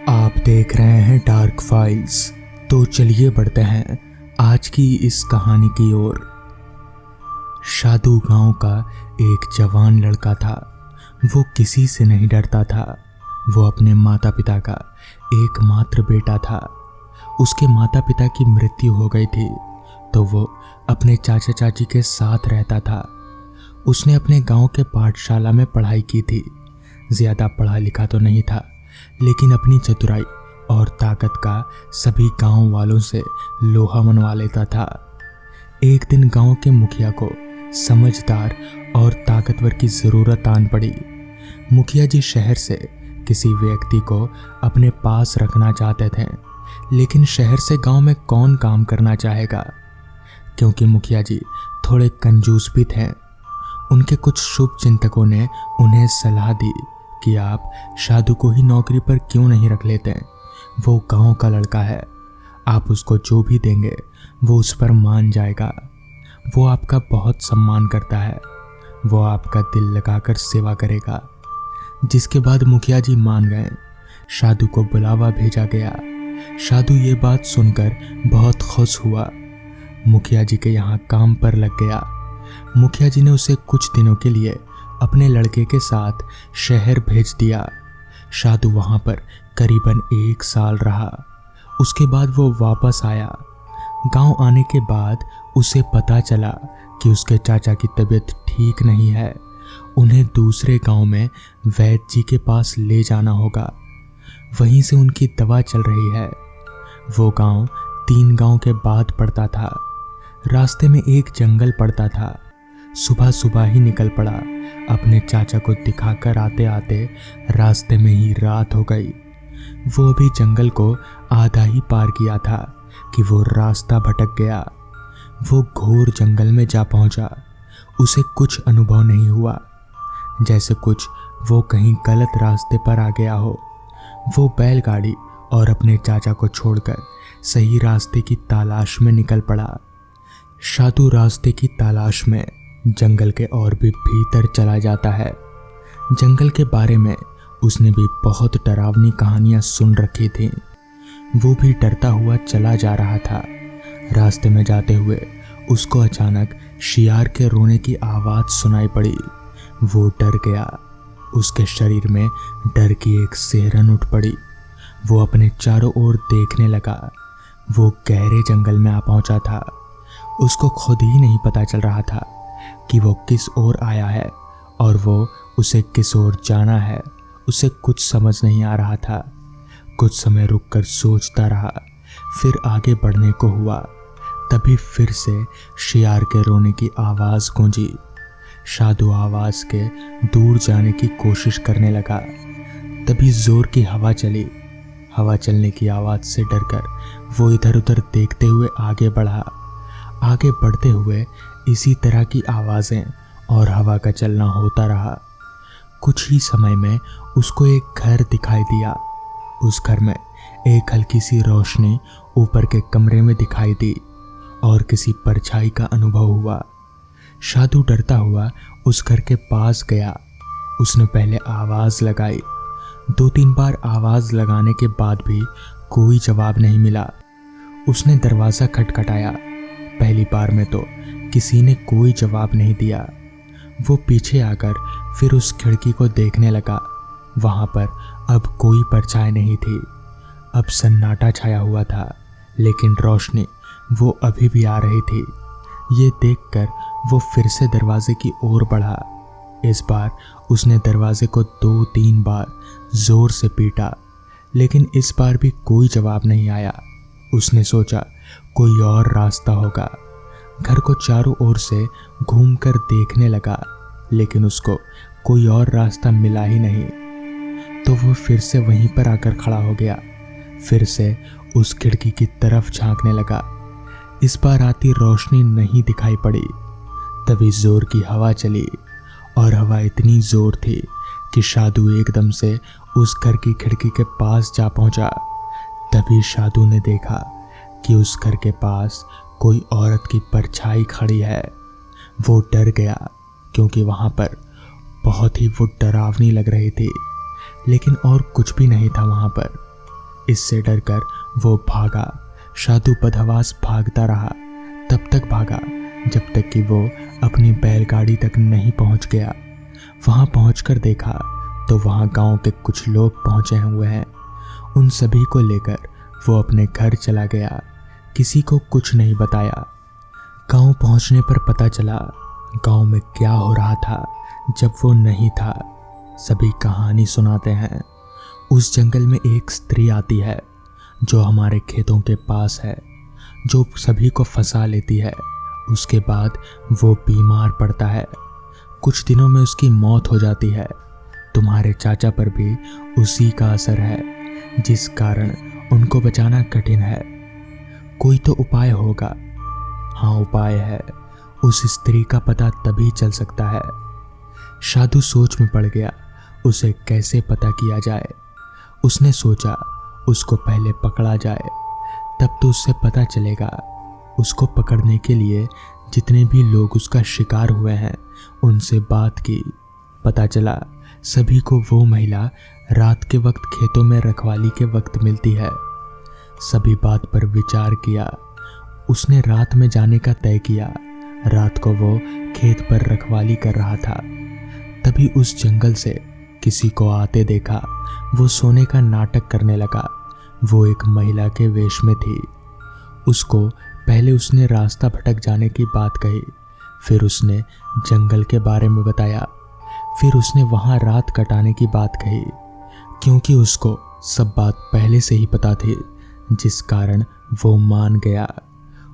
आप देख रहे हैं डार्क फाइल्स। तो चलिए बढ़ते हैं आज की इस कहानी की ओर। शादू गांव का एक जवान लड़का था। वो किसी से नहीं डरता था। वो अपने माता पिता का एकमात्र बेटा था। उसके माता पिता की मृत्यु हो गई थी तो वो अपने चाचा चाची के साथ रहता था। उसने अपने गांव के पाठशाला में पढ़ाई की थी। ज़्यादा पढ़ा लिखा तो नहीं था, लेकिन अपनी चतुराई और ताकत का सभी गांव वालों से लोहा मनवा लेता था। एक दिन गांव के मुखिया को समझदार और ताकतवर की ज़रूरत आन पड़ी। मुखिया जी शहर से किसी व्यक्ति को अपने पास रखना चाहते थे, लेकिन शहर से गांव में कौन काम करना चाहेगा, क्योंकि मुखिया जी थोड़े कंजूस भी थे। उनके कुछ शुभ चिंतकों ने उन्हें सलाह दी कि आप शादू को ही नौकरी पर क्यों नहीं रख लेते। वो गांव का लड़का है, आप उसको जो भी देंगे वो उस पर मान जाएगा। वो आपका बहुत सम्मान करता है, वो आपका दिल लगाकर सेवा करेगा। जिसके बाद मुखिया जी मान गए। शादू को बुलावा भेजा गया। शादू ये बात सुनकर बहुत खुश हुआ। मुखिया जी के यहाँ काम पर लग गया। मुखिया जी ने उसे कुछ दिनों के लिए अपने लड़के के साथ शहर भेज दिया। शादू वहाँ पर करीबन 1 साल रहा। उसके बाद वो वापस आया। गांव आने के बाद उसे पता चला कि उसके चाचा की तबीयत ठीक नहीं है। उन्हें दूसरे गांव में वैद्य जी के पास ले जाना होगा। वहीं से उनकी दवा चल रही है। वो गांव 3 गांव के बाद पड़ता था। रास्ते में एक जंगल पड़ता था। सुबह सुबह ही निकल पड़ा। अपने चाचा को दिखाकर आते आते रास्ते में ही रात हो गई। वो अभी जंगल को आधा ही पार किया था कि वो रास्ता भटक गया। वो घोर जंगल में जा पहुंचा। उसे कुछ अनुभव नहीं हुआ, जैसे कुछ वो कहीं गलत रास्ते पर आ गया हो। वो बैलगाड़ी और अपने चाचा को छोड़कर सही रास्ते की तलाश में निकल पड़ा। शादू रास्ते की तलाश में जंगल के और भी भीतर चला जाता है। जंगल के बारे में उसने भी बहुत डरावनी कहानियां सुन रखी थी। वो भी डरता हुआ चला जा रहा था। रास्ते में जाते हुए उसको अचानक शियार के रोने की आवाज़ सुनाई पड़ी। वो डर गया। उसके शरीर में डर की एक सिहरन उठ पड़ी। वो अपने चारों ओर देखने लगा। वो गहरे जंगल में आ पहुंचा था। उसको खुद ही नहीं पता चल रहा था कि वो किस ओर आया है और वो उसे किस ओर जाना है। उसे कुछ समझ नहीं आ रहा था। कुछ समय रुककर सोचता रहा, फिर आगे बढ़ने को हुआ। तभी फिर से शियार के रोने की आवाज़ गूंजी। शादू आवाज़ के दूर जाने की कोशिश करने लगा। तभी जोर की हवा चली। हवा चलने की आवाज़ से डरकर वो इधर उधर देखते हुए आगे बढ़ा। आगे बढ़ते हुए इसी तरह की आवाज़ें और हवा का चलना होता रहा। कुछ ही समय में उसको एक घर दिखाई दिया। उस घर में एक हल्की सी रोशनी ऊपर के कमरे में दिखाई दी और किसी परछाई का अनुभव हुआ। शादू डरता हुआ उस घर के पास गया। उसने पहले आवाज़ लगाई। 2-3 बार आवाज़ लगाने के बाद भी कोई जवाब नहीं मिला। उसने दरवाज़ा खटखटाया। पहली बार में तो किसी ने कोई जवाब नहीं दिया। वो पीछे आकर फिर उस खिड़की को देखने लगा। वहाँ पर अब कोई परछाई नहीं थी। अब सन्नाटा छाया हुआ था, लेकिन रोशनी वो अभी भी आ रही थी। ये देखकर वो फिर से दरवाजे की ओर बढ़ा। इस बार उसने दरवाजे को 2-3 बार जोर से पीटा, लेकिन इस बार भी कोई जवाब नहीं आया। उसने सोचा कोई और रास्ता होगा। घर को चारों ओर से घूमकर देखने लगा, लेकिन उसको कोई और रास्ता मिला ही नहीं। तो वो फिर से वहीं पर आकर खड़ा हो गया। फिर से उस खिड़की की तरफ झांकने लगा। इस बार आती रोशनी नहीं दिखाई पड़ी। तभी जोर की हवा चली और हवा इतनी जोर थी कि शादू एकदम से उस घर की खिड़की के पास जा पहुंचा। तभी शादू ने देखा कि उस घर के पास कोई औरत की परछाई खड़ी है। वो डर गया, क्योंकि वहाँ पर बहुत ही वो डरावनी लग रही थी, लेकिन और कुछ भी नहीं था वहाँ पर। इससे डरकर वो भागा। साधु बदहवास भागता रहा, तब तक भागा जब तक कि वो अपनी बैलगाड़ी तक नहीं पहुंच गया। वहां पहुंचकर देखा तो वहां गांव के कुछ लोग पहुंचे हुए हैं। उन सभी को लेकर वो अपने घर चला गया, किसी को कुछ नहीं बताया। गांव पहुंचने पर पता चला गांव में क्या हो रहा था जब वो नहीं था। सभी कहानी सुनाते हैं। उस जंगल में एक स्त्री आती है जो हमारे खेतों के पास है, जो सभी को फंसा लेती है। उसके बाद वो बीमार पड़ता है, कुछ दिनों में उसकी मौत हो जाती है। तुम्हारे चाचा पर भी उसी का असर है, जिस कारण उनको बचाना कठिन है। कोई तो उपाय होगा। हाँ, उपाय है। उस स्त्री का पता तभी चल सकता है। साधु सोच में पड़ गया, उसे कैसे पता किया जाए। उसने सोचा उसको पहले पकड़ा जाए, तब तो उससे पता चलेगा। उसको पकड़ने के लिए जितने भी लोग उसका शिकार हुए हैं उनसे बात की। पता चला सभी को वो महिला रात के वक्त खेतों में रखवाली के वक्त मिलती है। सभी बात पर विचार किया। उसने रात में जाने का तय किया। रात को वो खेत पर रखवाली कर रहा था, तभी उस जंगल से किसी को आते देखा। वो सोने का नाटक करने लगा। वो एक महिला के वेश में थी। उसको पहले उसने रास्ता भटक जाने की बात कही, फिर उसने जंगल के बारे में बताया, फिर उसने वहां रात कटाने की बात कही, क्योंकि उसको सब बात पहले से ही पता थी, जिस कारण वो मान गया।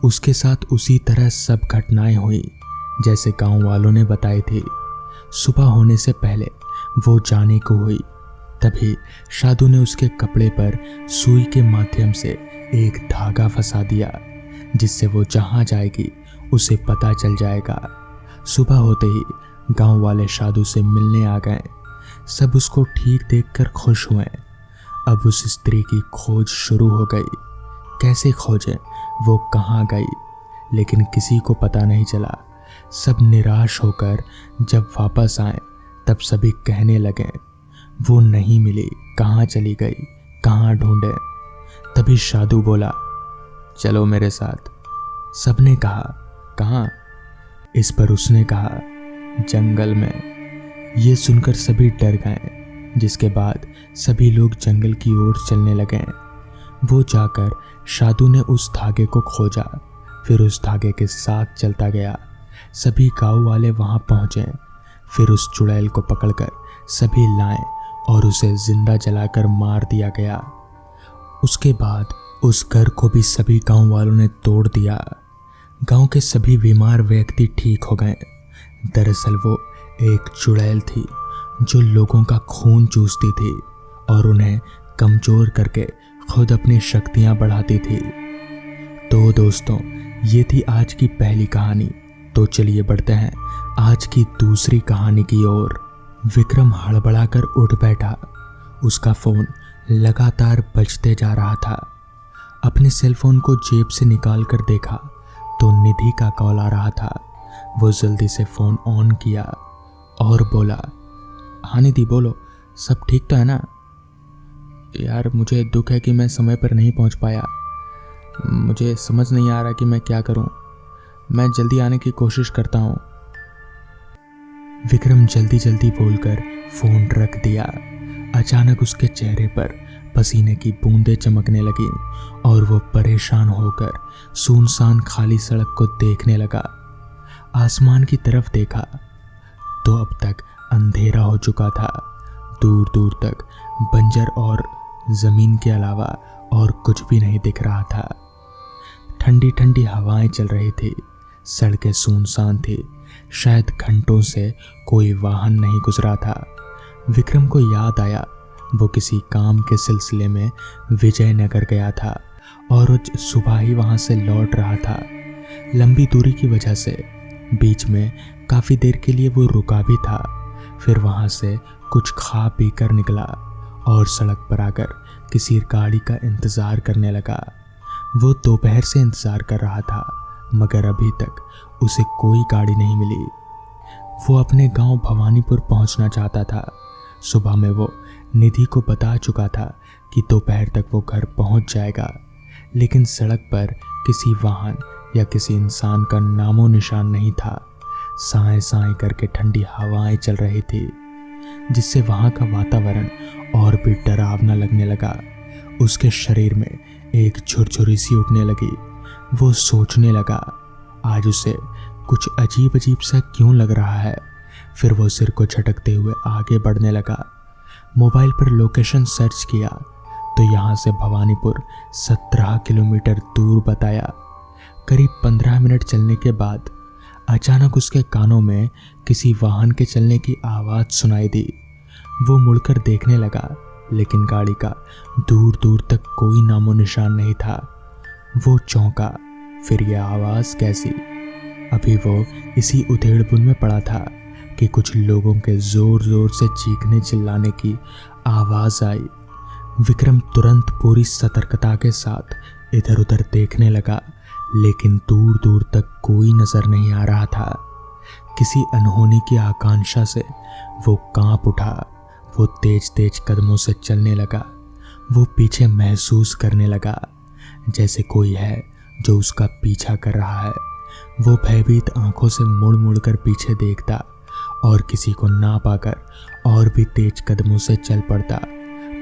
उसके साथ उसी तरह सब घटनाएं हुई जैसे गांव वालों ने बताई थी। सुबह होने से पहले वो जाने को हुई, तभी साधु ने उसके कपड़े पर सुई के माध्यम से एक धागा फंसा दिया, जिससे वो जहां जाएगी उसे पता चल जाएगा। सुबह होते ही गांव वाले साधु से मिलने आ गए। सब उसको ठीक देखकर खुश हुए। अब उस स्त्री की खोज शुरू हो गई। कैसे खोजें, वो कहाँ गई, लेकिन किसी को पता नहीं चला। सब निराश होकर जब वापस आए तब सभी कहने लगे वो नहीं मिली, कहाँ चली गई, कहाँ ढूंढे। तभी साधु बोला, चलो मेरे साथ। सबने कहा, कहाँ? इस पर उसने कहा, जंगल में। ये सुनकर सभी डर गए, जिसके बाद सभी लोग जंगल की ओर चलने लगे। वो जाकर साधु ने उस धागे को खोजा, फिर उस धागे के साथ चलता गया। सभी गांव वाले वहां पहुंचे, फिर उस चुड़ैल को पकड़कर सभी लाए और उसे जिंदा जलाकर मार दिया गया। उसके बाद उस घर को भी सभी गांव वालों ने तोड़ दिया। गांव के सभी बीमार व्यक्ति ठीक हो गए। दरअसल वो एक चुड़ैल थी जो लोगों का खून चूसती थी और उन्हें कमजोर करके खुद अपनी शक्तियां बढ़ाती थी। तो दोस्तों, ये थी आज की पहली कहानी। तो चलिए बढ़ते हैं आज की दूसरी कहानी की ओर। विक्रम हड़बड़ाकर उठ बैठा। उसका फोन लगातार बजते जा रहा था। अपने सेलफोन को जेब से निकाल कर देखा तो निधि का कॉल आ रहा था। वो जल्दी से फोन ऑन किया और बोला, हाँ निधि बोलो, सब ठीक तो है ना? यार मुझे दुख है कि मैं समय पर नहीं पहुंच पाया। मुझे समझ नहीं आ रहा कि मैं क्या करूं। मैं जल्दी आने की कोशिश करता हूं। विक्रम जल्दी जल्दी बोलकर फोन रख दिया। अचानक उसके चेहरे पर पसीने की बूंदें चमकने लगी और वो परेशान होकर सुनसान खाली सड़क को देखने लगा। आसमान की तरफ देखा तो अब तक अंधेरा हो चुका था। दूर दूर तक बंजर और जमीन के अलावा और कुछ भी नहीं दिख रहा था। ठंडी ठंडी हवाएं चल रही थी। सड़कें सुनसान थी। शायद घंटों से कोई वाहन नहीं गुजरा था। विक्रम को याद आया वो किसी काम के सिलसिले में विजयनगर गया था और रोज सुबह ही वहां से लौट रहा था। लंबी दूरी की वजह से बीच में काफी देर के लिए वो रुका भी था। फिर वहां से कुछ खा पी कर निकला और सड़क पर आकर किसी गाड़ी का इंतजार करने लगा। वो दोपहर से इंतजार कर रहा था मगर अभी तक उसे कोई गाड़ी नहीं मिली। वो अपने गांव भवानीपुर पहुंचना चाहता था। सुबह में वो निधि को बता चुका था कि दोपहर तक वो घर पहुंच जाएगा, लेकिन सड़क पर किसी वाहन या किसी इंसान का नामो निशान नहीं था। साए साए करके ठंडी हवाएं चल रही थी, जिससे वहां का वातावरण और भी डरावना लगने लगा। उसके शरीर में एक झुरझुरी सी उठने लगी। वो सोचने लगा, आज उसे कुछ अजीब अजीब सा क्यों लग रहा है। फिर वो सिर को झटकते हुए आगे बढ़ने लगा। मोबाइल पर लोकेशन सर्च किया तो यहाँ से भवानीपुर 17 किलोमीटर दूर बताया। करीब 15 मिनट चलने के बाद अचानक उसके कानों में किसी वाहन के चलने की आवाज़ सुनाई दी। वो मुड़कर देखने लगा, लेकिन गाड़ी का दूर दूर तक कोई नामो निशान नहीं था। वो चौंका, फिर यह आवाज़ कैसी? अभी वो इसी उधेड़बुन में पड़ा था कि कुछ लोगों के जोर जोर से चीखने चिल्लाने की आवाज़ आई। विक्रम तुरंत पूरी सतर्कता के साथ इधर उधर देखने लगा, लेकिन दूर दूर तक कोई नजर नहीं आ रहा था। किसी अनहोनी की आकांक्षा से वो कांप उठा। वो तेज तेज कदमों से चलने लगा। वो पीछे महसूस करने लगा जैसे कोई है जो उसका पीछा कर रहा है। वो भयभीत आंखों से मुड़ मुड़ कर पीछे देखता और किसी को ना पाकर और भी तेज कदमों से चल पड़ता।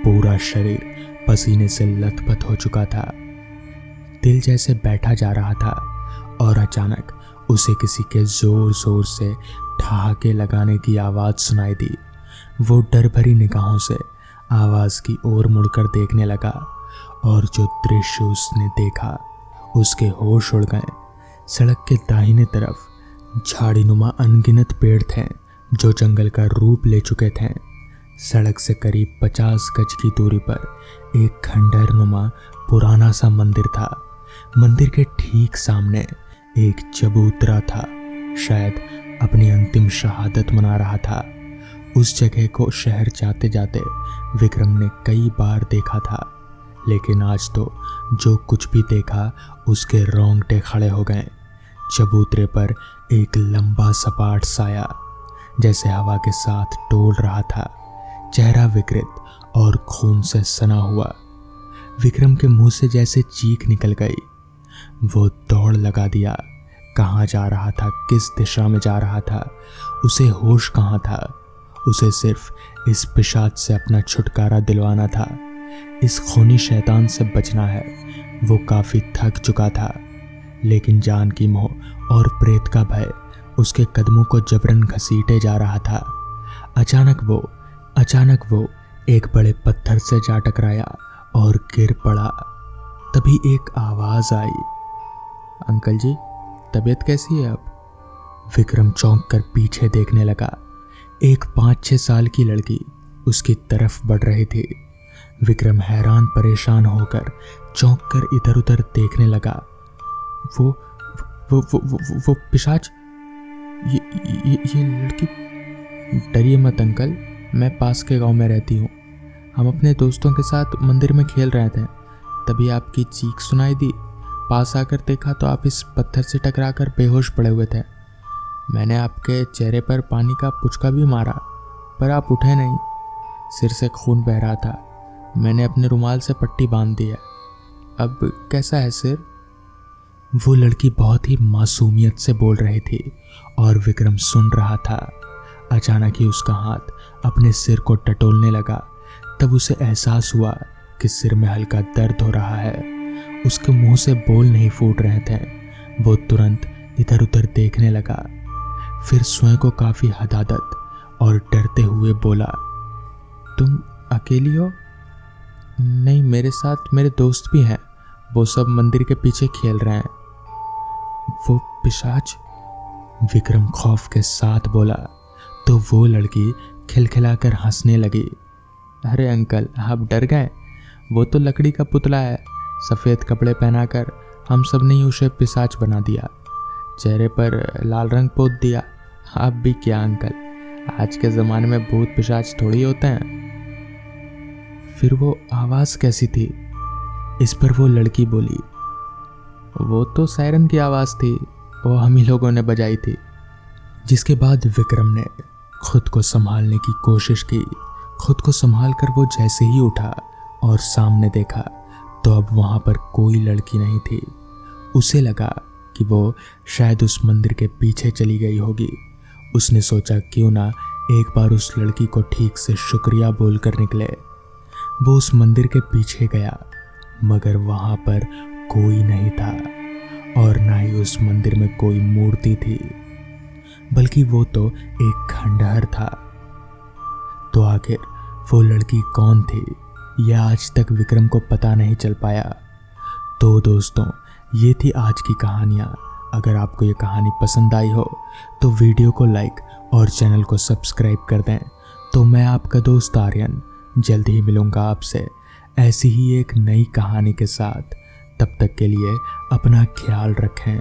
पूरा शरीर पसीने से लथपथ हो चुका था। दिल जैसे बैठा जा रहा था और अचानक उसे किसी के जोर जोर से ठहाके लगाने की आवाज़ सुनाई दी। वो डर भरी निगाहों से आवाज़ की ओर मुड़कर देखने लगा और जो दृश्य उसने देखा उसके होश उड़ गए। सड़क के दाहिने तरफ झाड़ीनुमा अनगिनत पेड़ थे जो जंगल का रूप ले चुके थे। सड़क से करीब 50 गज की दूरी पर एक खंडहरनुमा पुराना सा मंदिर था। मंदिर के ठीक सामने एक चबूतरा था, शायद अपनी अंतिम शहादत मना रहा था। उस जगह को शहर जाते जाते विक्रम ने कई बार देखा था, लेकिन आज तो जो कुछ भी देखा उसके रोंगटे खड़े हो गए। चबूतरे पर एक लंबा सपाट साया जैसे हवा के साथ डोल रहा था, चेहरा विकृत और खून से सना हुआ। विक्रम के मुंह से जैसे चीख निकल गई। वो दौड़ लगा दिया। कहाँ जा रहा था, किस दिशा में जा रहा था, उसे होश कहाँ था। उसे सिर्फ इस पिशाच से अपना छुटकारा दिलवाना था, इस खूनी शैतान से बचना है। वो काफी थक चुका था, लेकिन जान की मोह और प्रेत का भय उसके कदमों को जबरन घसीटे जा रहा था। अचानक वो एक बड़े पत्थर से जा टकराया और गिर पड़ा। तभी एक आवाज आई, अंकल जी, तबीयत कैसी है अब? विक्रम चौंक कर पीछे देखने लगा। एक 5-6 साल की लड़की उसकी तरफ बढ़ रही थी। विक्रम हैरान परेशान होकर चौंक कर इधर उधर देखने लगा। वो पिशाच, ये लड़की। डरिए मत अंकल, मैं पास के गांव में रहती हूँ। हम अपने दोस्तों के साथ मंदिर में खेल रहे थे, तभी आपकी चीख सुनाई दी। पास आकर देखा तो आप इस पत्थर से टकराकर बेहोश पड़े हुए थे। मैंने आपके चेहरे पर पानी का पुचका भी मारा, पर आप उठे नहीं। सिर से खून बह रहा था। मैंने अपने रुमाल से पट्टी बांध दी है। अब कैसा है सिर? वो लड़की बहुत ही मासूमियत से बोल रही थी और विक्रम सुन रहा था। अचानक ही उसका हाथ अपने सिर को टटोलने लगा। तब उसे एहसास हुआ कि सिर में हल्का दर्द हो रहा है। उसके मुंह से बोल नहीं फूट रहे थे। वो तुरंत इधर उधर देखने लगा, फिर स्वयं को काफी हदादत और डरते हुए बोला, तुम अकेली हो? नहीं, मेरे साथ मेरे दोस्त भी हैं। वो सब मंदिर के पीछे खेल रहे हैं। वो पिशाच? विक्रम खौफ के साथ बोला तो वो लड़की खिलखिलाकर हंसने लगी। अरे अंकल, आप डर गए? वो तो लकड़ी का पुतला है। सफ़ेद कपड़े पहनाकर हम सब ने उसे पिशाच बना दिया, चेहरे पर लाल रंग पोत दिया। आप भी क्या अंकल, आज के ज़माने में भूत पिशाच थोड़ी होते हैं। फिर वो आवाज़ कैसी थी? इस पर वो लड़की बोली, वो तो सायरन की आवाज़ थी, वो हम ही लोगों ने बजाई थी। जिसके बाद विक्रम ने खुद को संभालने की कोशिश की खुद को संभाल कर वो जैसे ही उठा और सामने देखा तो अब वहां पर कोई लड़की नहीं थी। उसे लगा कि वो शायद उस मंदिर के पीछे चली गई होगी। उसने सोचा क्यों ना एक बार उस लड़की को ठीक से शुक्रिया बोलकर निकले। वो उस मंदिर के पीछे गया मगर वहां पर कोई नहीं था और ना ही उस मंदिर में कोई मूर्ति थी, बल्कि वो तो एक खंडहर था। तो आखिर वो लड़की कौन थी यह आज तक विक्रम को पता नहीं चल पाया। तो दोस्तों, ये थी आज की कहानियाँ। अगर आपको ये कहानी पसंद आई हो तो वीडियो को लाइक और चैनल को सब्सक्राइब कर दें। तो मैं आपका दोस्त आर्यन जल्द ही मिलूंगा आपसे ऐसी ही एक नई कहानी के साथ। तब तक के लिए अपना ख्याल रखें।